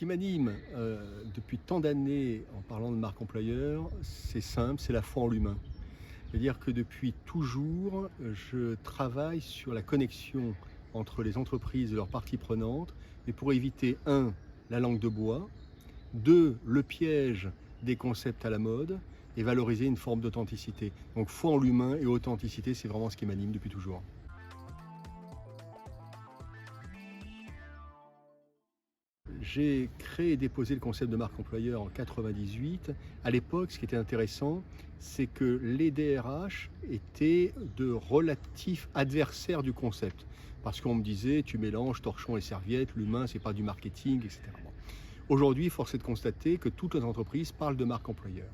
qui m'anime depuis tant d'années en parlant de marque employeur, c'est simple, c'est la foi en l'humain. C'est-à-dire que depuis toujours, je travaille sur la connexion entre les entreprises et leurs parties prenantes, et pour éviter, un, la langue de bois, deux, le piège des concepts à la mode, et valoriser une forme d'authenticité. Donc foi en l'humain et authenticité, c'est vraiment ce qui m'anime depuis toujours. J'ai créé et déposé le concept de marque employeur en 98. À l'époque, ce qui était intéressant, c'est que les DRH étaient de relatifs adversaires du concept. Parce qu'on me disait, tu mélanges torchon et serviette, l'humain, c'est pas du marketing, etc. Bon. Aujourd'hui, force est de constater que toutes les entreprises parlent de marque employeur.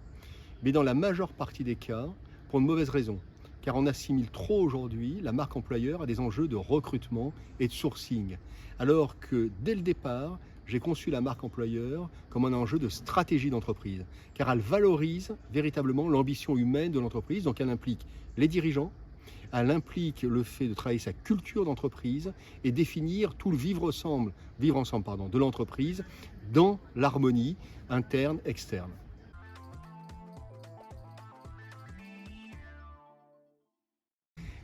Mais dans la majeure partie des cas, pour une mauvaise raison. Car on assimile trop aujourd'hui la marque employeur à des enjeux de recrutement et de sourcing. Alors que dès le départ, j'ai conçu la marque employeur comme un enjeu de stratégie d'entreprise. Car elle valorise véritablement l'ambition humaine de l'entreprise. Donc elle implique les dirigeants, elle implique le fait de travailler sa culture d'entreprise et définir tout le vivre ensemble de l'entreprise dans l'harmonie interne, externe.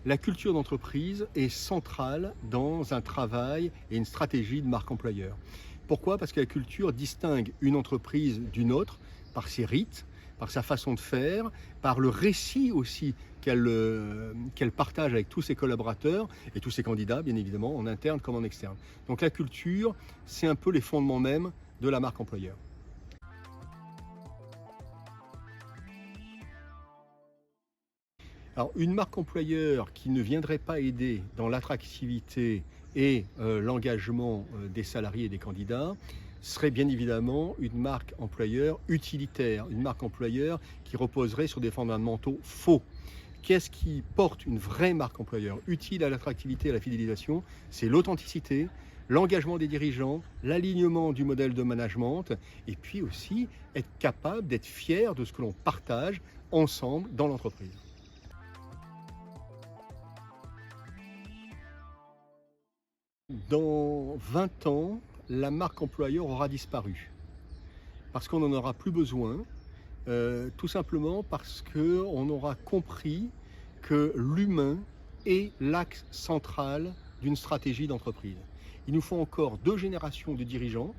La culture d'entreprise est centrale dans un travail et une stratégie de marque employeur. Pourquoi? Parce que la culture distingue une entreprise d'une autre par ses rites, par sa façon de faire, par le récit aussi qu'elle partage avec tous ses collaborateurs et tous ses candidats, bien évidemment, en interne comme en externe. Donc la culture, c'est un peu les fondements même de la marque employeur. Alors, une marque employeur qui ne viendrait pas aider dans l'attractivité et l'engagement des salariés et des candidats serait bien évidemment une marque employeur utilitaire, une marque employeur qui reposerait sur des fondamentaux faux. Qu'est-ce qui porte une vraie marque employeur utile à l'attractivité et à la fidélisation? C'est l'authenticité, l'engagement des dirigeants, l'alignement du modèle de management et puis aussi être capable d'être fier de ce que l'on partage ensemble dans l'entreprise. Dans 20 ans, la marque employeur aura disparu parce qu'on n'en aura plus besoin, tout simplement parce qu'on aura compris que l'humain est l'axe central d'une stratégie d'entreprise. Il nous faut encore 2 générations de dirigeants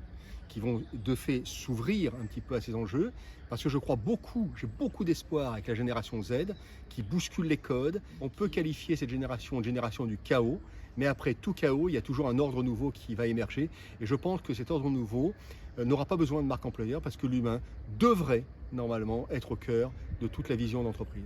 qui vont de fait s'ouvrir un petit peu à ces enjeux, parce que je crois beaucoup, j'ai beaucoup d'espoir avec la génération Z qui bouscule les codes. On peut qualifier cette génération de génération du chaos, mais après tout chaos, il y a toujours un ordre nouveau qui va émerger. Et je pense que cet ordre nouveau n'aura pas besoin de marque employeur parce que l'humain devrait normalement être au cœur de toute la vision d'entreprise.